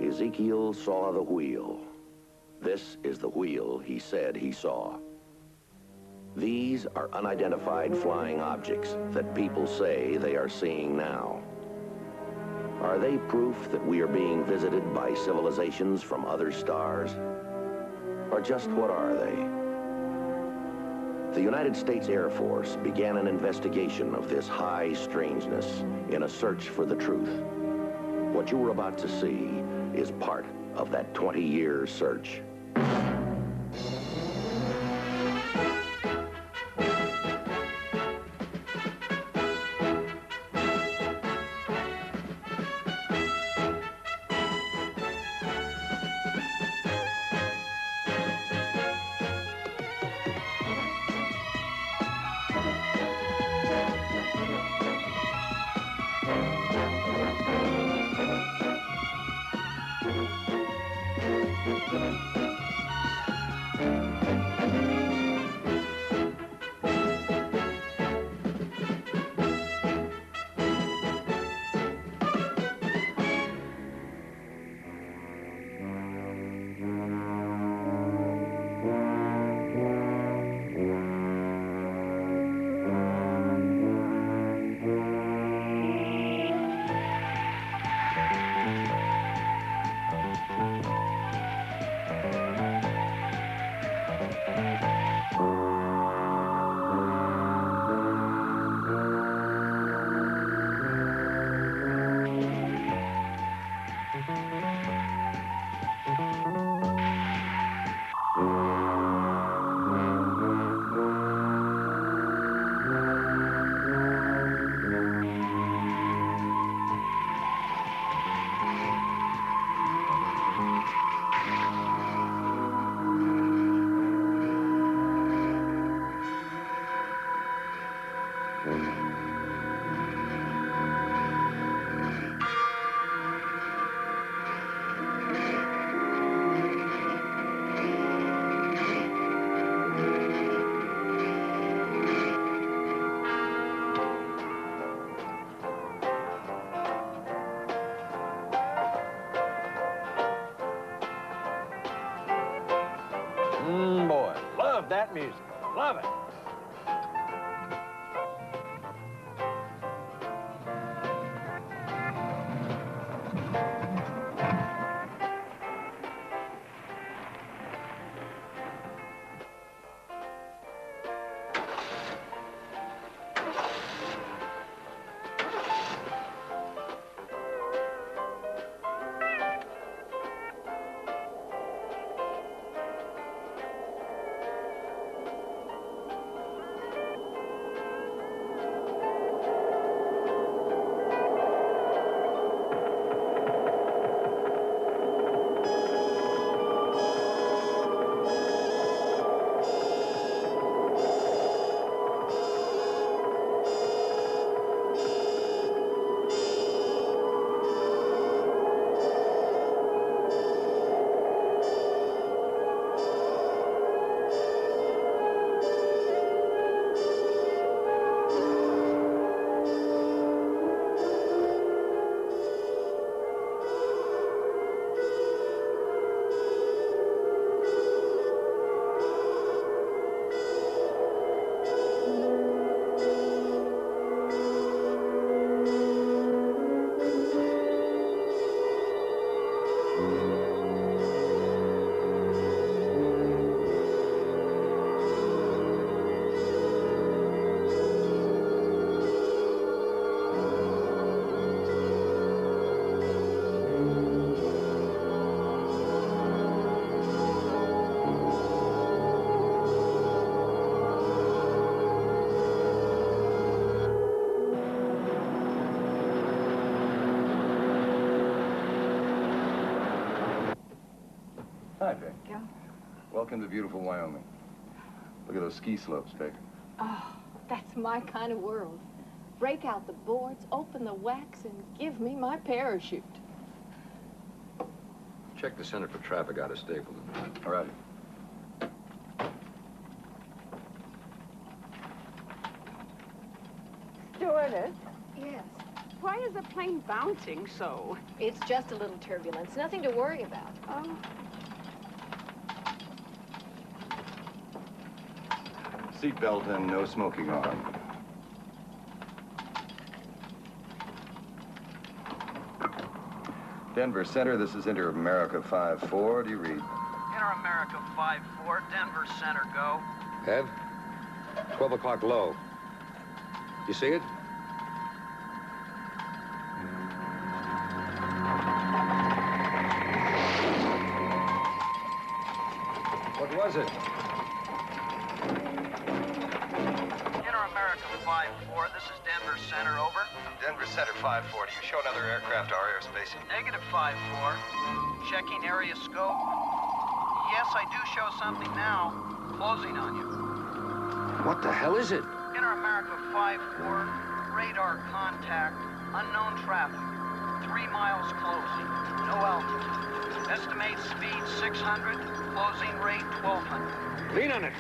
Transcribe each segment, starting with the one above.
Ezekiel saw the wheel. This is the wheel he said he saw. These are unidentified flying objects that people say they are seeing now. Are they proof that we are being visited by civilizations from other stars? Or just what are they? The United States Air Force began an investigation of this high strangeness in a search for the truth. What you are about to see is part of that 20-year search. Boy, love that music. Love it. Hi, Vic. Yeah. Welcome to beautiful Wyoming. Look at those ski slopes, Vic. Oh, that's my kind of world. Break out the boards, open the wax, and give me my parachute. Check the center for traffic out of Stapleton. All right. Stewardess. Yes. why is the plane bouncing so? It's just a little turbulence, nothing to worry about. Oh. Seatbelt and no smoking on. Denver Center, this is Inter-America 5-4. Do you read? Inter-America 5-4, Denver Center, go. Ev? 12 o'clock low. You see it? What was it? Inter-America 5-4, this is Denver Center, over. Denver Center 5-4. Do you show another aircraft our airspace? Negative 5-4. Checking area scope. Yes, I do show something now. Closing on you. What the hell is it? Inter-America 5-4, radar contact, unknown traffic. 3 miles closing, no altitude. Estimate speed 600, closing rate 1200. Lean on it.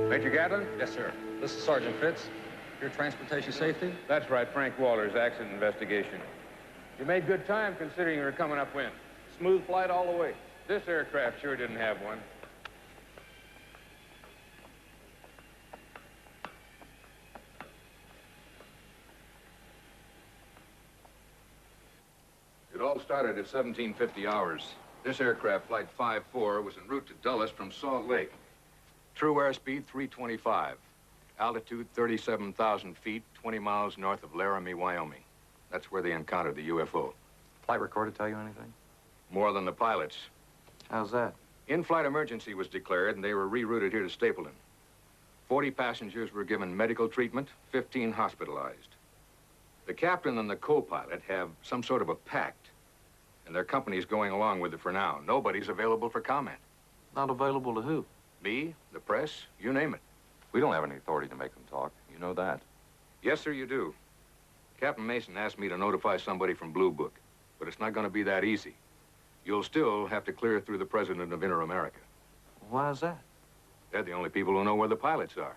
Major Gatlin? Yes, sir. This is Sergeant Fitz. Your transportation safety? That's right, Frank Waller's accident investigation. You made good time considering you were coming upwind. Smooth flight all the way. This aircraft sure didn't have one. It all started at 1750 hours. This aircraft, Flight 54, was en route to Dulles from Salt Lake. True airspeed 325. Altitude 37,000 feet, 20 miles north of Laramie, Wyoming. That's where they encountered the UFO. Flight recorder tell you anything? More than the pilots. How's that? In-flight emergency was declared, and they were rerouted here to Stapleton. 40 passengers were given medical treatment, 15 hospitalized. The captain and the co-pilot have some sort of a pact, and their company's going along with it for now. Nobody's available for comment. Not available to who? Me, the press, you name it. We don't have any authority to make them talk. You know that. Yes, sir, you do. Captain Mason asked me to notify somebody from Blue Book, but it's not going to be that easy. You'll still have to clear through the president of Inter-America. Why is that? They're the only people who know where the pilots are.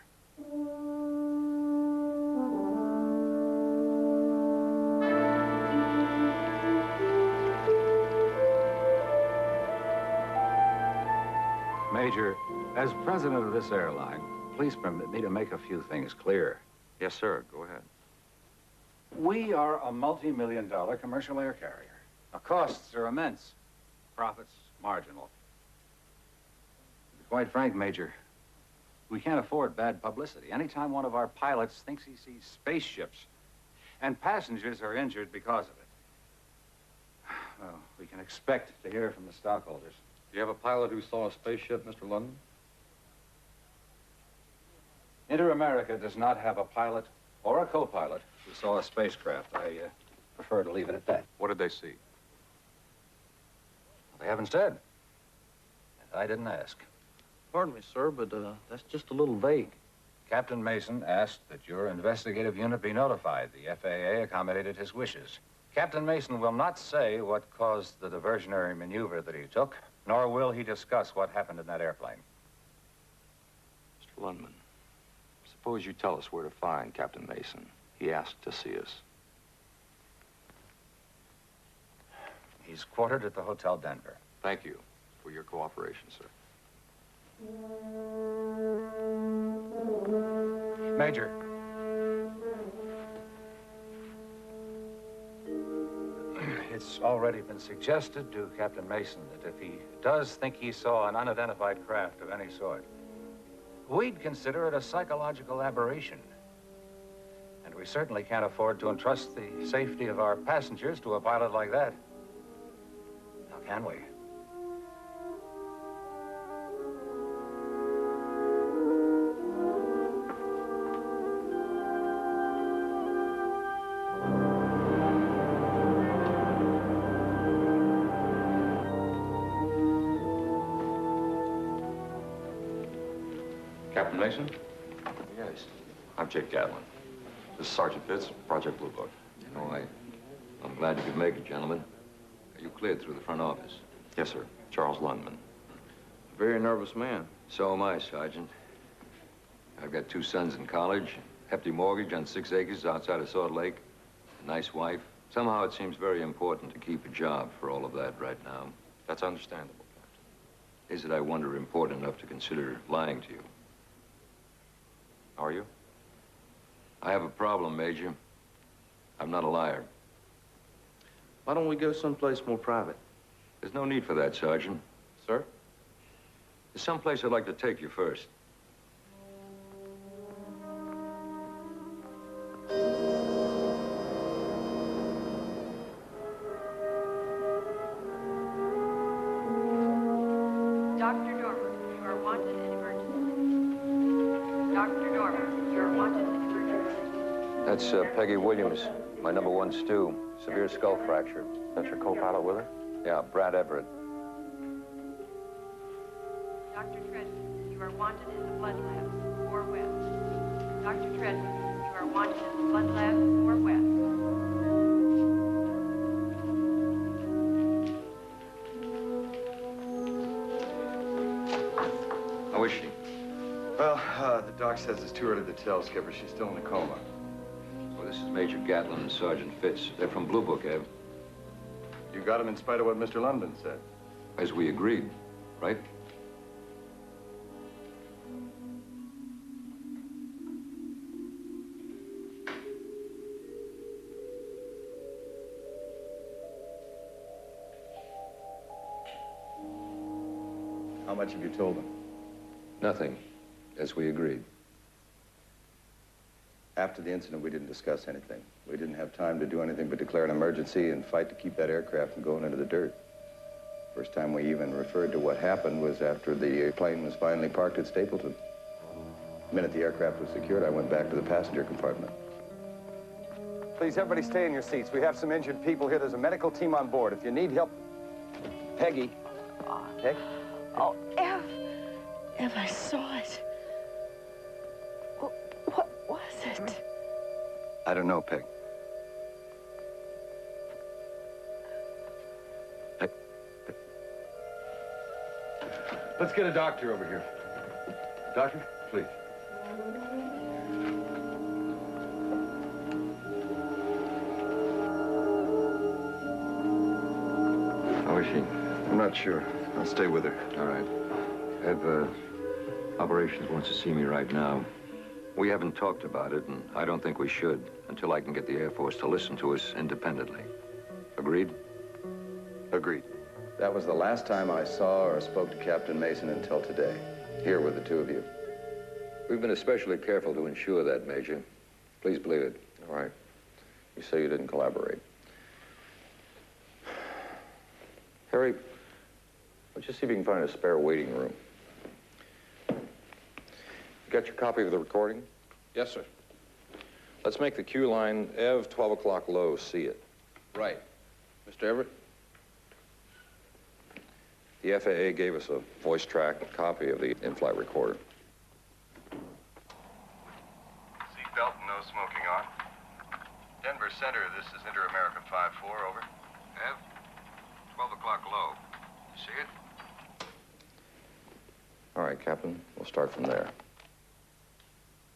Major, as president of this airline, please permit me to make a few things clear. Yes, sir. Go ahead. We are a multi-million-dollar commercial air carrier. Our costs are immense. Profits marginal. To be quite frank, Major, we can't afford bad publicity. Anytime one of our pilots thinks he sees spaceships and passengers are injured because of it, well, we can expect to hear from the stockholders. Do you have a pilot who saw a spaceship, Mr. London? Inter-America does not have a pilot or a co-pilot who saw a spacecraft. I prefer to leave it at that. What did they see? They haven't said. And I didn't ask. Pardon me, sir, but that's just a little vague. Captain Mason asked that your investigative unit be notified. The FAA accommodated his wishes. Captain Mason will not say what caused the diversionary maneuver that he took, nor will he discuss what happened in that airplane. Mr. Lundman, suppose you tell us where to find Captain Mason. He asked to see us. He's quartered at the Hotel Denver. Thank you for your cooperation, sir. Major. It's already been suggested to Captain Mason that if he does think he saw an unidentified craft of any sort, we'd consider it a psychological aberration. And we certainly can't afford to entrust the safety of our passengers to a pilot like that. Now, can we? Captain Mason? Yes. I'm Jake Gatlin. This is Sergeant Fitz, Project Blue Book. Oh, I'm glad you could make it, gentlemen. Are you cleared through the front office? Yes, sir. Charles Lundman. Very nervous man. So am I, Sergeant. I've got 2 sons in college, hefty mortgage on 6 acres outside of Salt Lake, a nice wife. Somehow it seems very important to keep a job for all of that right now. That's understandable, Captain. Is it, I wonder, important enough to consider lying to you? Are you? I have a problem, Major. I'm not a liar. Why don't we go someplace more private? There's no need for that, Sergeant. Sir? There's someplace I'd like to take you first. Dr. Dormer, you are wanted in emergency. Dr. Dormer, you are wanted in emergency. That's Peggy Williams, my #1 stew. Severe skull fracture. That's your co-pilot with her? Yeah, Brad Everett. Dr. Treadman, you are wanted in the blood lab, 4 West. Dr. Treadman, you are wanted in the blood lab, 4 West. How is she? Well, the doc says it's too early to tell, Skipper. She's still in a coma. Well, this is Major Gatlin and Sergeant Fitz. They're from Blue Book, Ev. You got him in spite of what Mr. London said. As we agreed, right? How much have you told him? Nothing, as we agreed. After the incident, we didn't discuss anything. We didn't have time to do anything but declare an emergency and fight to keep that aircraft from going into the dirt. First time we even referred to what happened was after the plane was finally parked at Stapleton. The minute the aircraft was secured, I went back to the passenger compartment. Please, everybody stay in your seats. We have some injured people here. There's a medical team on board. If you need help... Peggy. Peg? Oh, Ev. Ev, I saw it. What was it? I don't know, Peg. Let's get a doctor over here. Doctor, please. How is she? I'm not sure. I'll stay with her. All right. Ev, operations wants to see me right now. We haven't talked about it, and I don't think we should until I can get the Air Force to listen to us independently. Agreed? Agreed. That was the last time I saw or spoke to Captain Mason until today. Here with the 2 of you. We've been especially careful to ensure that, Major. Please believe it. All right. You say you didn't collaborate. Harry, why don't you see if you can find a spare waiting room? You got your copy of the recording? Yes, sir. Let's make the queue line Ev 12 o'clock low, see it. Right. Mr. Everett? The FAA gave us a voice track copy of the in-flight recorder. Seatbelt, no smoking on. Denver Center, this is Inter-American 5-4, over. Ev, 12 o'clock low. You see it? All right, Captain, we'll start from there.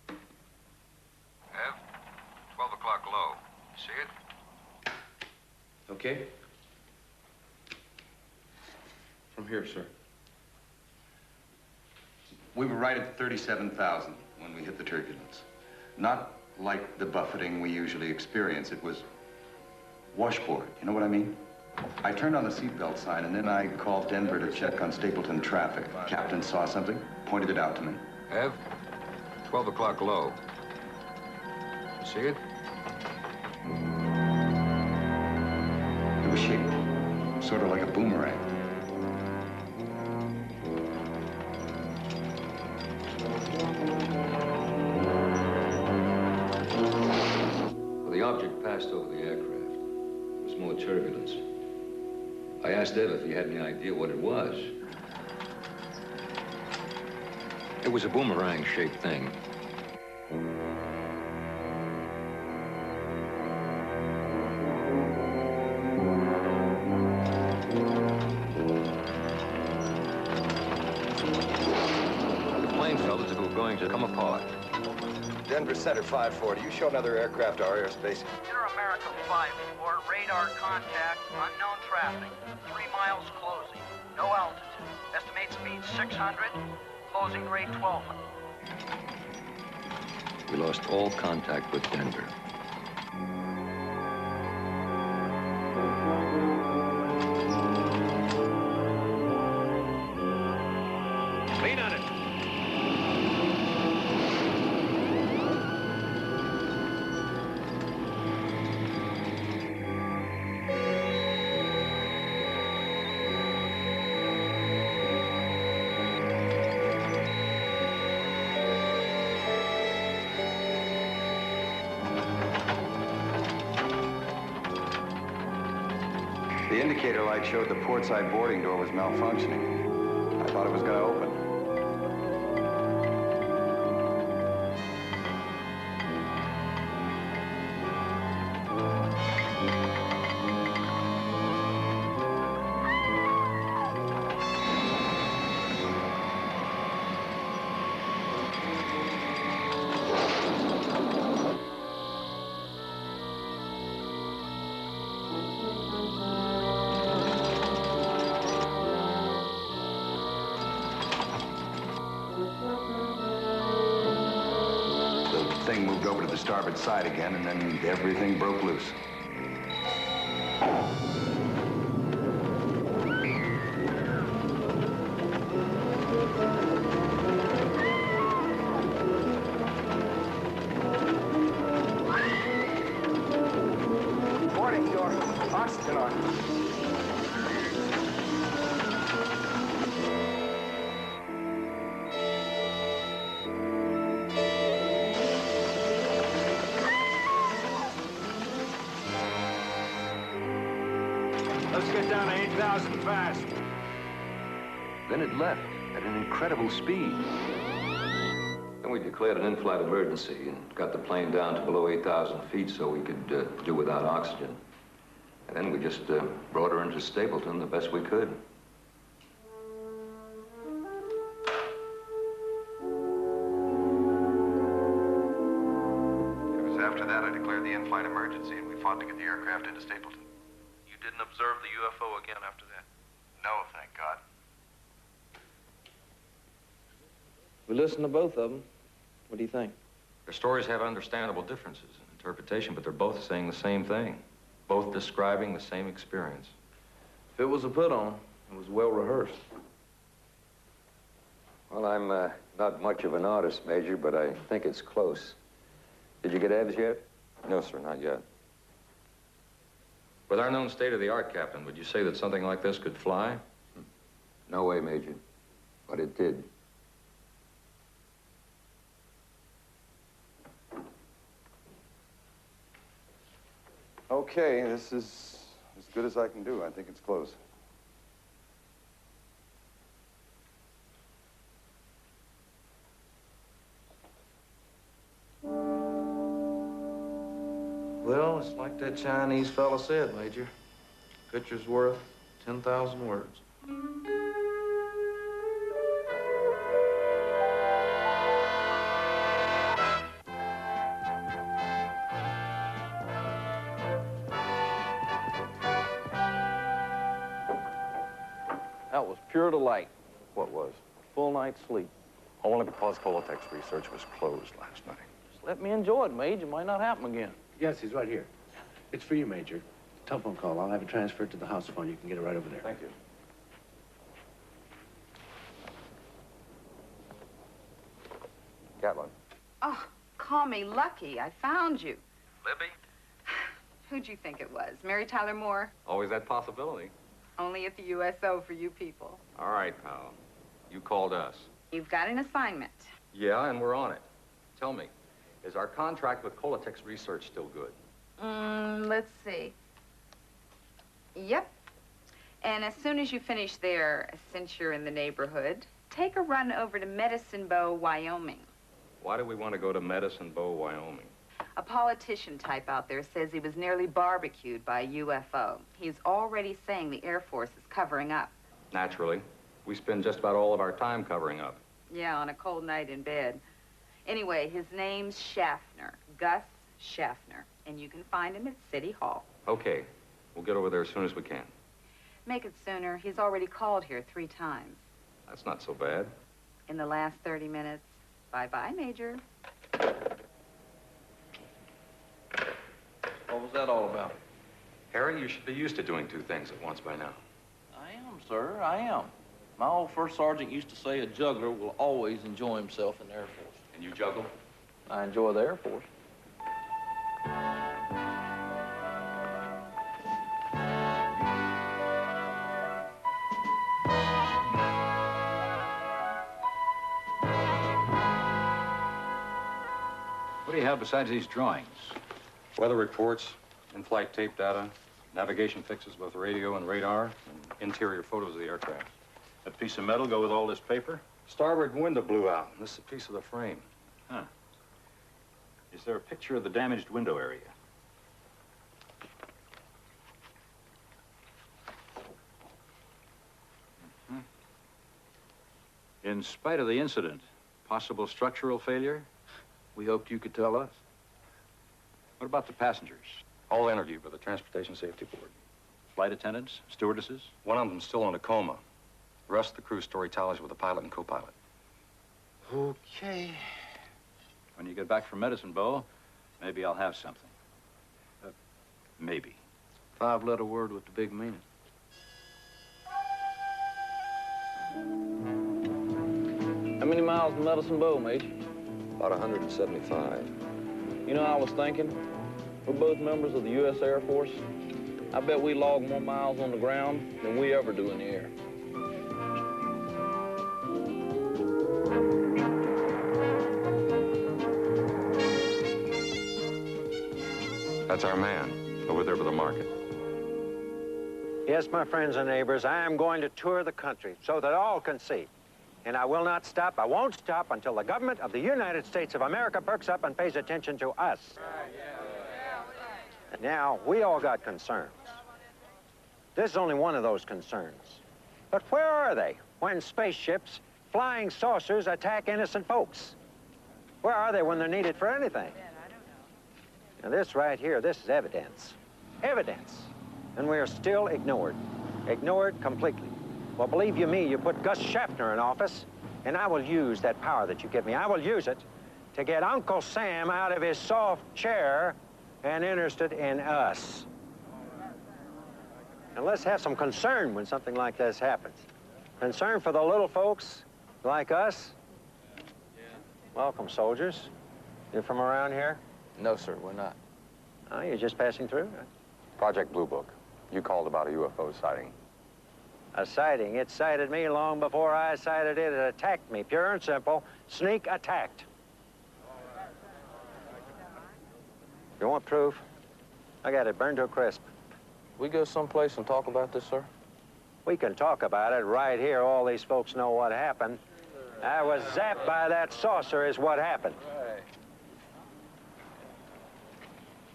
Ev, 12 o'clock low. You see it? Okay. From here, sir. We were right at 37,000 when we hit the turbulence. Not like the buffeting we usually experience. It was washboard, you know what I mean? I turned on the seatbelt sign, and then I called Denver to check on Stapleton traffic. Captain saw something, pointed it out to me. Ev, 12 o'clock low. You see it? It was shaped sort of like a boomerang. Well, the object passed over the aircraft. There was more turbulence. I asked Ev if he had any idea what it was. It was a boomerang-shaped thing. The plane felt as if it were going to come apart. Denver Center 540, you show another aircraft to our airspace. Inter-America 5-4, radar contact, unknown traffic, 3 miles closing, no altitude. Estimate speed 600, closing rate 1200. We lost all contact with Denver. Lean on it. The indicator light showed the port side boarding door was malfunctioning. I thought it was going to open. The thing moved over to the starboard side again, and then everything broke loose. Boarding door, oxygen on. Let's get down to 8,000 fast. Then it left at an incredible speed. Then we declared an in-flight emergency and got the plane down to below 8,000 feet so we could do without oxygen. And then we just brought her into Stapleton the best we could. It was after that I declared the in-flight emergency, and we fought to get the aircraft into Stapleton. You didn't observe the UFO again after that? No, thank God. We listened to both of them. What do you think? Their stories have understandable differences in interpretation, but they're both saying the same thing. Both describing the same experience. If it was a put-on, it was well rehearsed. Well, I'm not much of an artist, Major, but I think it's close. Did you get Ev's yet? No, sir, not yet. With our known state-of-the-art, Captain, would you say that something like this could fly? No way, Major. But it did. Okay, this is as good as I can do. I think it's close. Well, it's like that Chinese fella said, Major. Picture's worth 10,000 words. That was pure delight. What was? Full night's sleep. Only because Colotex research was closed last night. Just let me enjoy it, Mage. It might not happen again. Yes, he's right here. It's for you, Major. Telephone call. I'll have it transferred to the house phone. You can get it right over there. Thank you. Gatlin. Oh, call me lucky. I found you. Libby? Who'd you think it was? Mary Tyler Moore? Always that possibility. Only at the USO for you people. All right, pal. You called us. You've got an assignment. Yeah, and we're on it. Tell me, is our contract with Colotex Research still good? Let's see. Yep. And as soon as you finish there, since you're in the neighborhood, take a run over to Medicine Bow, Wyoming. Why do we want to go to Medicine Bow, Wyoming? A politician type out there says he was nearly barbecued by a UFO. He's already saying the Air Force is covering up. Naturally. We spend just about all of our time covering up. Yeah, on a cold night in bed. Anyway, his name's Shaftner, Gus Shaftner, and you can find him at City Hall. Okay. We'll get over there as soon as we can. Make it sooner. He's already called here 3 times. That's not so bad. In the last 30 minutes. Bye-bye, Major. What was that all about? Harry, you should be used to doing 2 things at once by now. I am, sir. I am. My old first sergeant used to say a juggler will always enjoy himself in the Air Force. And you juggle? I enjoy the Air Force. What do you have besides these drawings? Weather reports, in-flight tape data, navigation fixes, both radio and radar, and interior photos of the aircraft. That piece of metal go with all this paper? Starboard window blew out. This is a piece of the frame. Huh. Is there a picture of the damaged window area? In spite of the incident, possible structural failure? We hoped you could tell us. What about the passengers? All interviewed by the Transportation Safety Board. Flight attendants, stewardesses? One of them's still in a coma. The rest of the crew story tallies with the pilot and co-pilot. Okay. When you get back from Medicine Bow, maybe I'll have something. Maybe. 5-letter word with the big meaning. How many miles to Medicine Bow, Major? About 175. You know, I was thinking, we're both members of the U.S. Air Force. I bet we log more miles on the ground than we ever do in the air. That's our man, over there by the market. Yes, my friends and neighbors, I am going to tour the country so that all can see. And I will not stop, I won't stop until the government of the United States of America perks up and pays attention to us. Now, we all got concerns. This is only one of those concerns. But where are they when spaceships, flying saucers attack innocent folks? Where are they when they're needed for anything? Now, this right here, this is evidence. Evidence. And we are still ignored. Ignored completely. Well, believe you me, you put Gus Shaftner in office, and I will use that power that you give me. I will use it to get Uncle Sam out of his soft chair and interested in us. And let's have some concern when something like this happens. Concern for the little folks like us. Welcome, soldiers. You're from around here? No, sir, we're not. Oh, you're just passing through? Project Blue Book. You called about a UFO sighting. A sighting. It sighted me long before I sighted it. It attacked me, pure and simple. Sneak attacked. You want proof? I got it burned to a crisp. We go someplace and talk about this, sir? We can talk about it right here. All these folks know what happened. I was zapped by that saucer is what happened.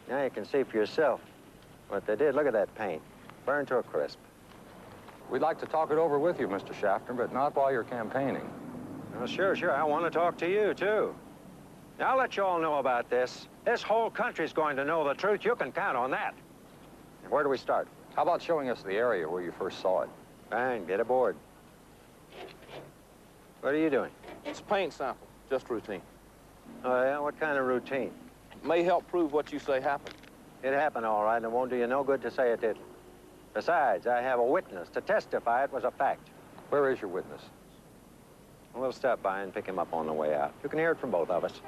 Now you can see for yourself what they did. Look at that paint. Burned to a crisp. We'd like to talk it over with you, Mr. Shaftner, but not while you're campaigning. Oh, sure, sure. I want to talk to you, too. Now, I'll let you all know about this. This whole country's going to know the truth. You can count on that. And where do we start? How about showing us the area where you first saw it? Fine, get aboard. What are you doing? It's a paint sample, just routine. Oh, yeah? What kind of routine? May help prove what you say happened. It happened all right, and it won't do you no good to say it didn't. Besides, I have a witness to testify it was a fact. Where is your witness? We'll stop by and pick him up on the way out. You can hear it from both of us.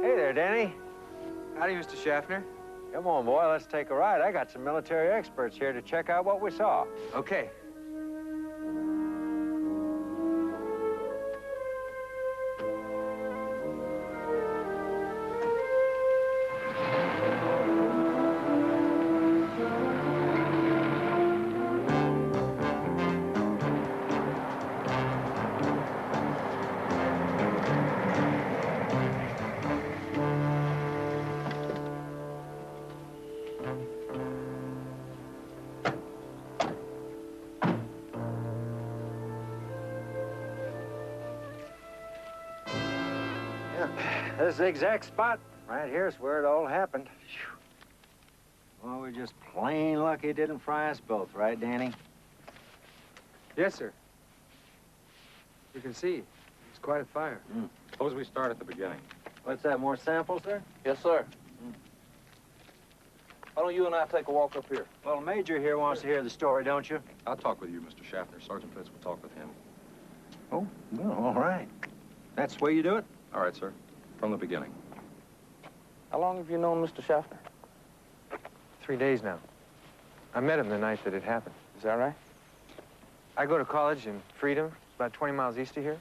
Hey there, Danny. Howdy, Mr. Shaftner. Come on, boy, let's take a ride. I got some military experts here to check out what we saw. Okay. This is the exact spot. Right here's where it all happened. Phew. Well, we're just plain lucky it didn't fry us both, right, Danny? Yes, sir. You can see, it's quite a fire. Suppose we start at the beginning. What's that, more samples, sir? Yes, sir. Why don't you and I take a walk up here? Well, Major here wants to hear the story, don't you? I'll talk with you, Mr. Shaftner. Sergeant Fitz will talk with him. Oh, well, all right. That's the way you do it? All right, sir. From the beginning. How long have you known Mr. Shaftner? 3 days now. I met him the night that it happened. Is that right? I go to college in Freedom, about 20 miles east of here.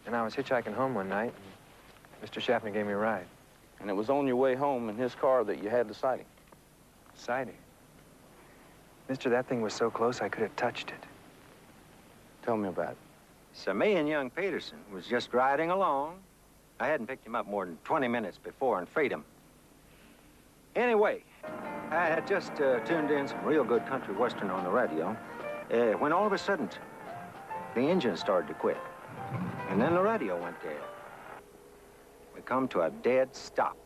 And I was hitchhiking home one night, and Mr. Shaftner gave me a ride. And it was on your way home in his car that you had the sighting? Sighting? Mister, that thing was so close I could have touched it. Tell me about it. So me and young Peterson was just riding along. I hadn't picked him up more than 20 minutes before in Freedom. Anyway, I had just tuned in some real good country western on the radio when all of a sudden the engine started to quit. And then the radio went dead. We come to a dead stop.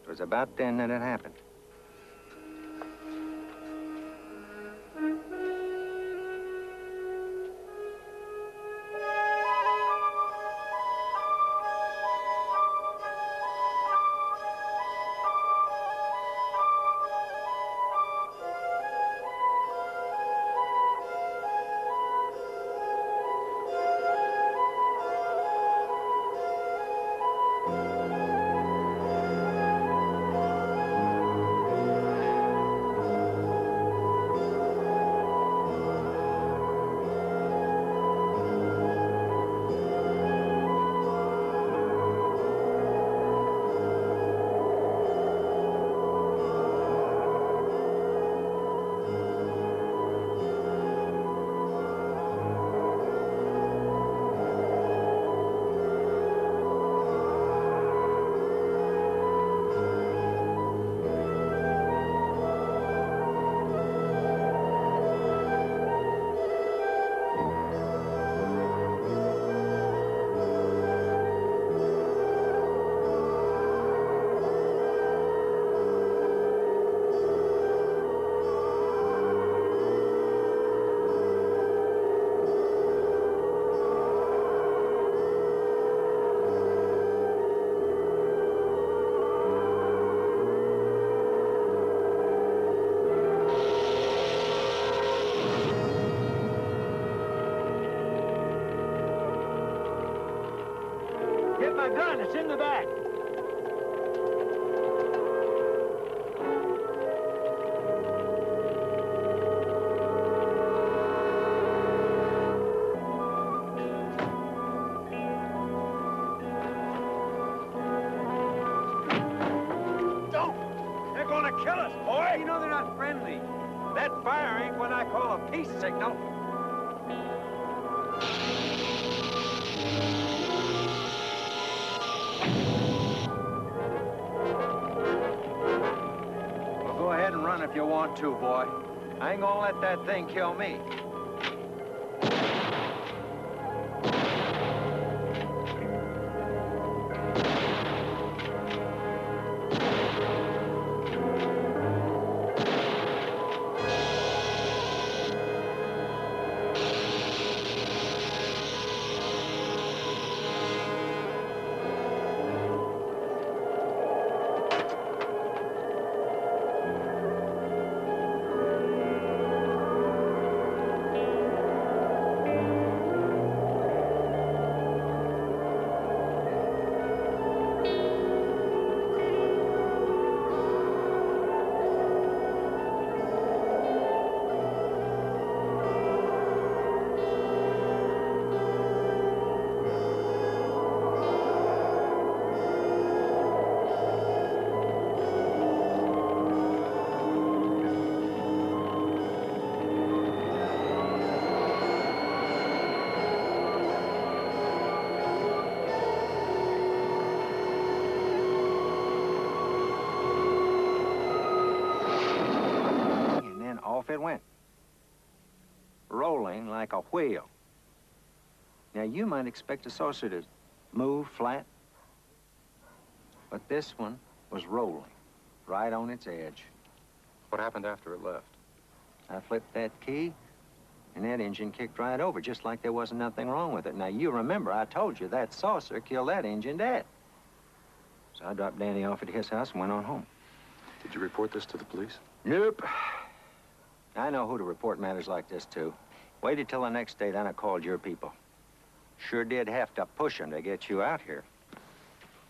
It was about then that it happened. Get my gun, it's in the back. That fire ain't what I call a peace signal. Well, go ahead and run if you want to, boy. I ain't gonna let that thing kill me. Off it went, rolling like a wheel. Now, you might expect a saucer to move flat, but this one was rolling right on its edge. What happened after it left? I flipped that key, and that engine kicked right over, just like there wasn't nothing wrong with it. Now, you remember, I told you that saucer killed that engine dead. So I dropped Danny off at his house and went on home. Did you report this to the police? Nope. I know who to report matters like this to. Waited till the next day, then I called your people. Sure did have to push them to get you out here.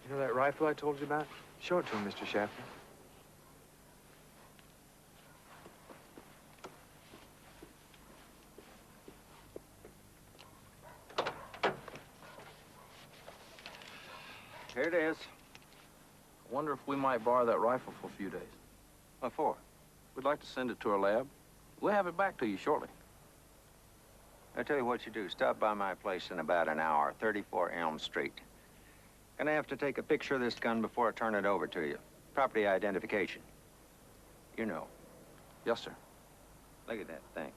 You know that rifle I told you about? Show it to him, Mr. Shaftner. Here it is. I wonder if we might borrow that rifle for a few days. What for? We'd like to send it to our lab. We'll have it back to you shortly. I'll tell you what you do. Stop by my place in about an hour, 34 Elm Street. Gonna have to take a picture of this gun before I turn it over to you. Property identification. You know. Yes, sir. Look at that thing.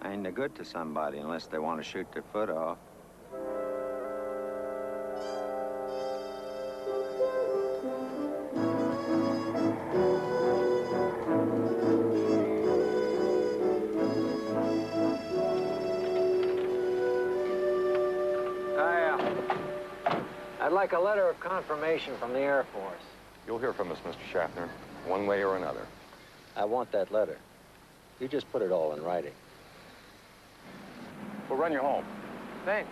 Ain't no good to somebody unless they want to shoot their foot off. I'd like a letter of confirmation from the Air Force. You'll hear from us, Mr. Shaftner, one way or another. I want that letter. You just put it all in writing. We'll run you home. Thanks.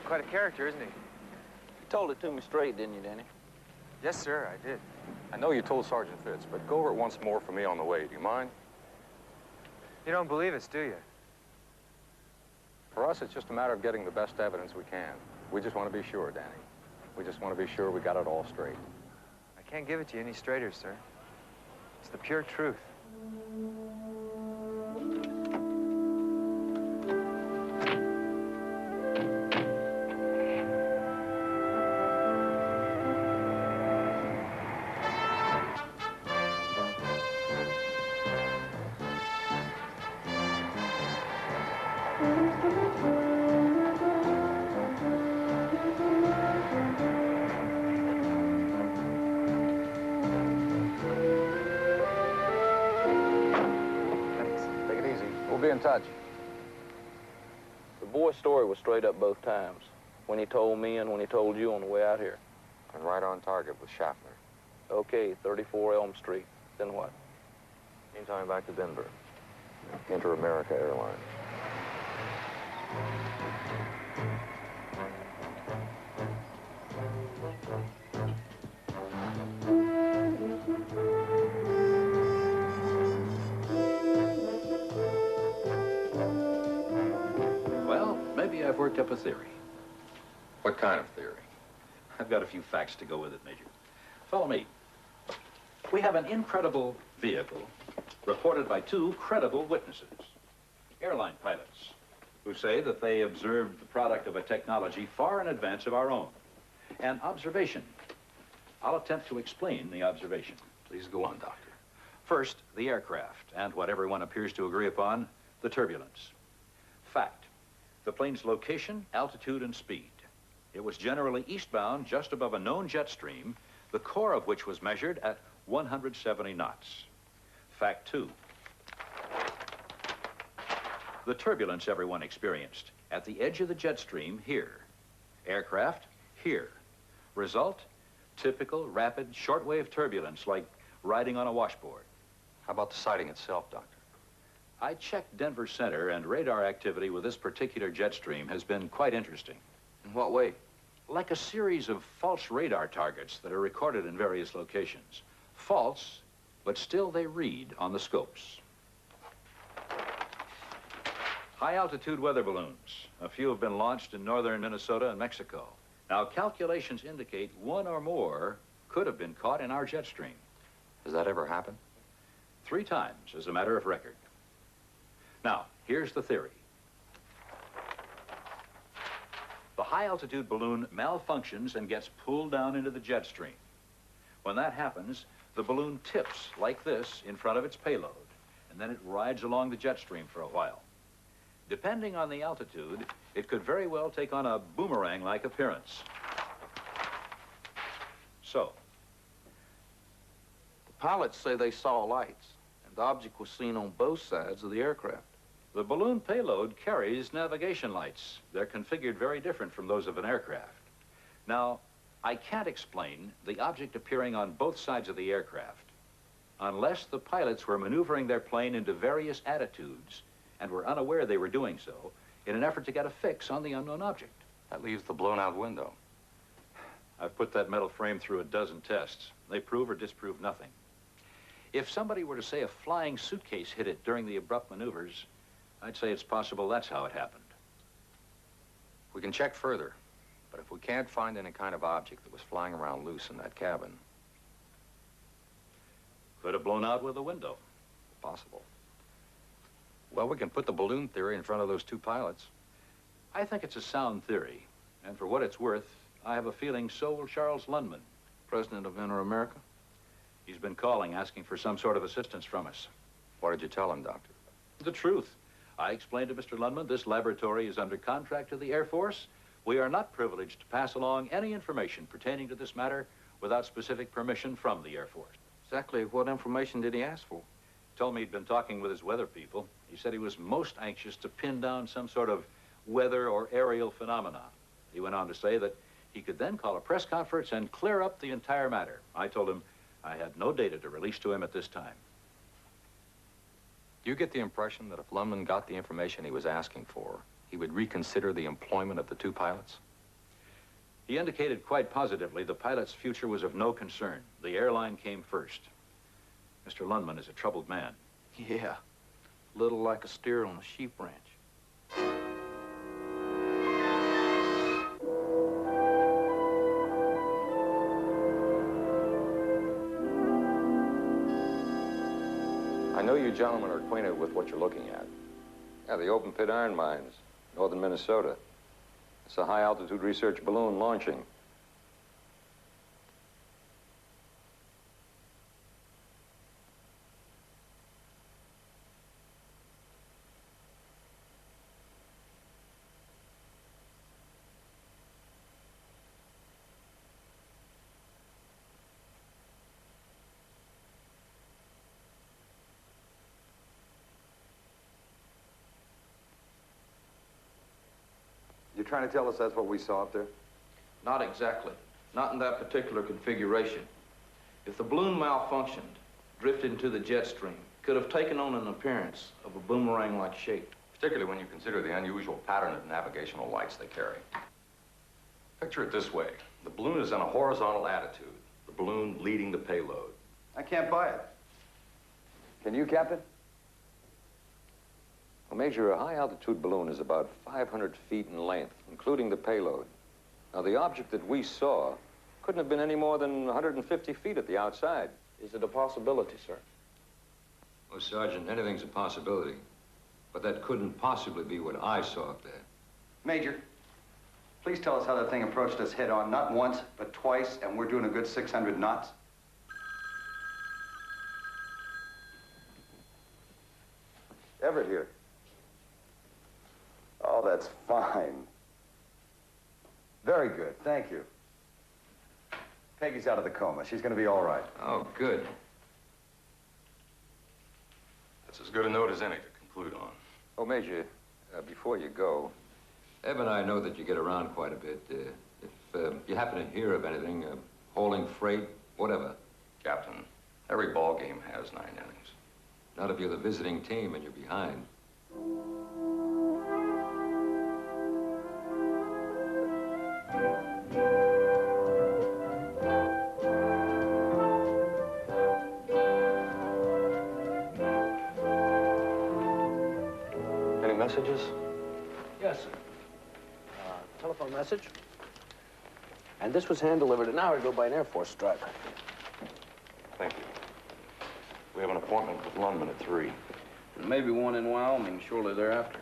Quite a character, isn't he? You told it to me straight, didn't you, Danny? Yes, sir, I did. I know you told Sergeant Fitz, but go over it once more for me on the way. Do you mind? You don't believe us, do you? For us, it's just a matter of getting the best evidence we can. We just want to be sure, Danny. We just want to be sure we got it all straight. I can't give it to you any straighter, sir. It's the pure truth. We'll be in touch. The boy's story was straight up both times. When he told me and when he told you on the way out here. And right on target with Shaftner. Okay, 34 Elm Street. Then what? He's coming back to Denver. Inter-America Airlines. Well, maybe I've worked up a theory. What kind of theory? I've got a few facts to go with it, Major. Follow me. We have an incredible vehicle reported by two credible witnesses, airline pilots, who say that they observed the product of a technology far in advance of our own. An observation. I'll attempt to explain the observation. Please go on, Doctor. First, the aircraft, and what everyone appears to agree upon, the turbulence. Fact, the plane's location, altitude, and speed. It was generally eastbound, just above a known jet stream, the core of which was measured at 170 knots. Fact two, the turbulence everyone experienced at the edge of the jet stream here. Aircraft here. Result, typical rapid shortwave turbulence like riding on a washboard. How about the sighting itself, Doctor? I checked Denver Center, and radar activity with this particular jet stream has been quite interesting. In what way? Like a series of false radar targets that are recorded in various locations. False, but still they read on the scopes. High-altitude weather balloons. A few have been launched in northern Minnesota and Mexico. Now, calculations indicate one or more could have been caught in our jet stream. Has that ever happened? 3 times, as a matter of record. Now, here's the theory. The high-altitude balloon malfunctions and gets pulled down into the jet stream. When that happens, the balloon tips like this in front of its payload, and then it rides along the jet stream for a while. Depending on the altitude, it could very well take on a boomerang-like appearance. So, The pilots say they saw lights, and the object was seen on both sides of the aircraft. the balloon payload carries navigation lights. They're configured very different from those of an aircraft. Now, I can't explain the object appearing on both sides of the aircraft unless the pilots were maneuvering their plane into various attitudes and were unaware they were doing so in an effort to get a fix on the unknown object. That leaves the blown-out window. I've put that metal frame through a dozen tests. They prove or disprove nothing. If somebody were to say a flying suitcase hit it during the abrupt maneuvers, I'd say it's possible that's how it happened. We can check further, but if we can't find any kind of object that was flying around loose in that cabin... Could have blown out with a window. Possible. Well, we can put the balloon theory in front of those two pilots. I think it's a sound theory, and for what it's worth, I have a feeling so will Charles Lundman, president of Inter-America. He's been calling, asking for some sort of assistance from us. What did you tell him, Doctor? The truth. I explained to Mr. Lundman this laboratory is under contract to the Air Force. We are not privileged to pass along any information pertaining to this matter without specific permission from the Air Force. Exactly what information did he ask for? Told me he'd been talking with his weather people. He said he was most anxious to pin down some sort of weather or aerial phenomena. He went on to say that he could then call a press conference and clear up the entire matter. I told him I had no data to release to him at this time. Do you get the impression that if Lundman got the information he was asking for, he would reconsider the employment of the two pilots? He indicated quite positively the pilot's future was of no concern. The airline came first. Mr. Lundman is a troubled man. Yeah, little like a steer on a sheep ranch. I know you gentlemen are acquainted with what you're looking at. Yeah, the open pit iron mines, northern Minnesota. It's a high-altitude research balloon launching. You're trying to tell us that's what we saw up there? Not exactly. Not in that particular configuration. If the balloon malfunctioned, drifted into the jet stream, could have taken on an appearance of a boomerang-like shape. Particularly when you consider the unusual pattern of navigational lights they carry. Picture it this way. The balloon is in a horizontal attitude, the balloon leading the payload. I can't buy it. Can you, Captain? Well, Major, a high-altitude balloon is about 500 feet in length, including the payload. Now, the object that we saw couldn't have been any more than 150 feet at the outside. Is it a possibility, sir? Well, Well, Sergeant, anything's a possibility. But that couldn't possibly be what I saw up there. Major, please tell us how that thing approached us head-on, not once, but twice, and we're doing a good 600 knots. Everett here. Oh, that's fine. Very good, thank you. Peggy's out of the coma. She's going to be all right. Oh, good. That's as good a note as any to conclude on. Oh, Major, before you go, Eb and I know that you get around quite a bit. If you happen to hear of anything, hauling freight, whatever. Captain, every ball game has 9 innings. Not if you're the visiting team and you're behind. Any messages? Yes, sir. Telephone message. And this was hand-delivered an hour ago by an Air Force driver. Thank you. We have an appointment with Lundman at 3. And maybe one in Wyoming shortly thereafter.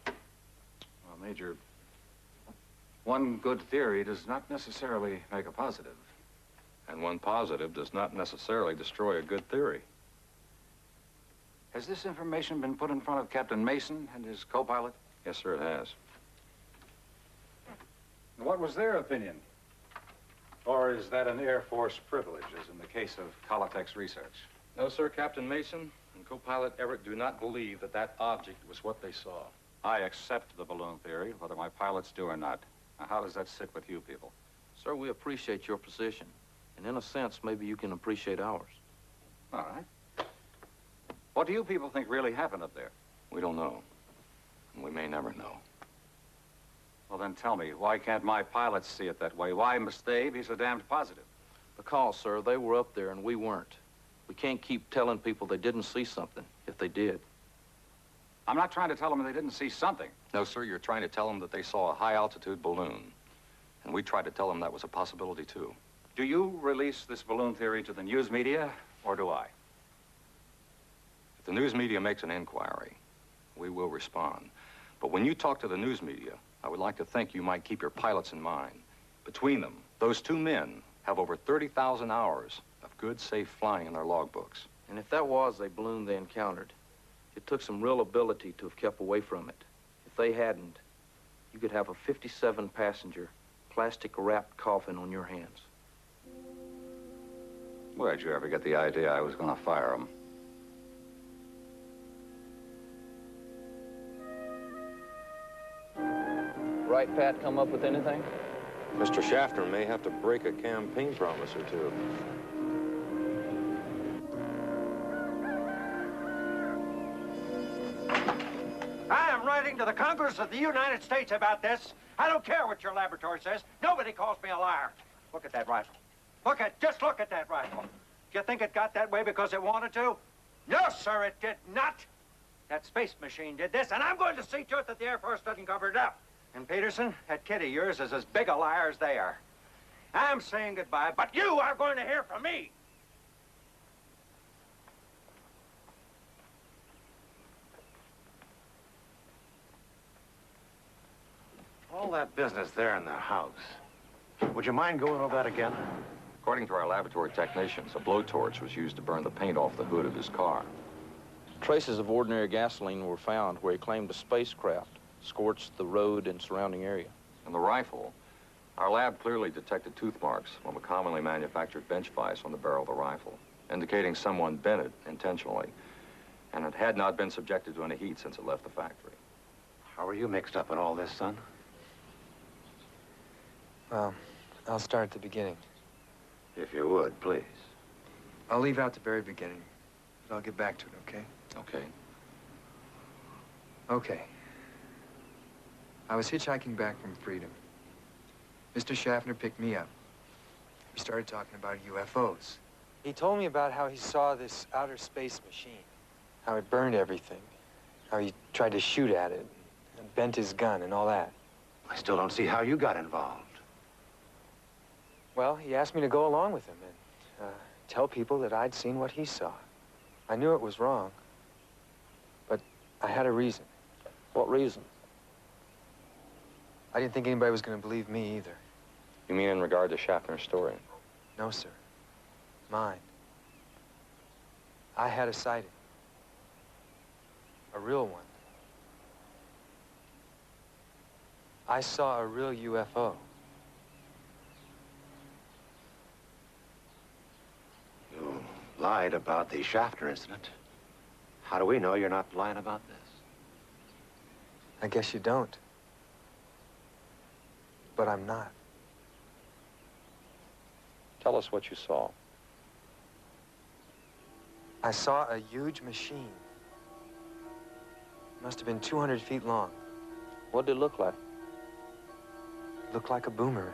Well, Major, one good theory does not necessarily make a positive. And one positive does not necessarily destroy a good theory. Has this information been put in front of Captain Mason and his co-pilot? Yes, sir, it has. What was their opinion? Or is that an Air Force privilege, as in the case of Colitex research? No, sir, Captain Mason and co-pilot Everett do not believe that that object was what they saw. I accept the balloon theory, whether my pilots do or not. Now, how does that sit with you people? Sir, we appreciate your position. And in a sense, maybe you can appreciate ours. All right. What do you people think really happened up there? We don't know. And we may never know. Well, then tell me, why can't my pilots see it that way? Why must they be so damned positive? Because, sir, they were up there and we weren't. We can't keep telling people they didn't see something if they did. I'm not trying to tell them they didn't see something. No, sir, you're trying to tell them that they saw a high-altitude balloon. And we tried to tell them that was a possibility, too. Do you release this balloon theory to the news media, or do I? If the news media makes an inquiry, we will respond. But when you talk to the news media, I would like to think you might keep your pilots in mind. Between them, those 2 men have over 30,000 hours of good, safe flying in their logbooks. And if that was a balloon they encountered, it took some real ability to have kept away from it. If they hadn't, you could have a 57-passenger, plastic-wrapped coffin on your hands. Where'd you ever get the idea I was going to fire them? Right, Pat, come up with anything? Mr. Shaftner may have to break a campaign promise or two. I am writing to the Congress of the United States about this. I don't care what your laboratory says. Nobody calls me a liar. Look at that rifle. Just look at that rifle. Do you think it got that way because it wanted to? No, sir, it did not. That space machine did this, and I'm going to see to it that the Air Force doesn't cover it up. And Peterson, that kid of yours is as big a liar as they are. I'm saying goodbye, but you are going to hear from me. All that business there in the house. Would you mind going over that again? According to our laboratory technicians, a blowtorch was used to burn the paint off the hood of his car. Traces of ordinary gasoline were found where he claimed a spacecraft scorched the road and surrounding area. And the rifle, our lab clearly detected tooth marks from a commonly manufactured bench vise on the barrel of the rifle, indicating someone bent it intentionally, and it had not been subjected to any heat since it left the factory. How are you mixed up in all this, son? Well, I'll start at the beginning. If you would, please. I'll leave out the very beginning, but I'll get back to it, okay? Okay. Okay. I was hitchhiking back from Freedom. Mr. Shaftner picked me up. We started talking about UFOs. He told me about how he saw this outer space machine, how it burned everything, How he tried to shoot at it, and bent his gun and all that. I still don't see how you got involved. Well, he asked me to go along with him and tell people that I'd seen what he saw. I knew it was wrong, but I had a reason. What reason? I didn't think anybody was going to believe me either. You mean in regard to Shaftner's story? No, sir. Mine. I had a sighting. A real one. I saw a real UFO. You lied about the Shaftner incident. How do we know you're not lying about this? I guess you don't. But I'm not. Tell us what you saw. I saw a huge machine. Must have been 200 feet long. What did it look like? Looked like a boomerang.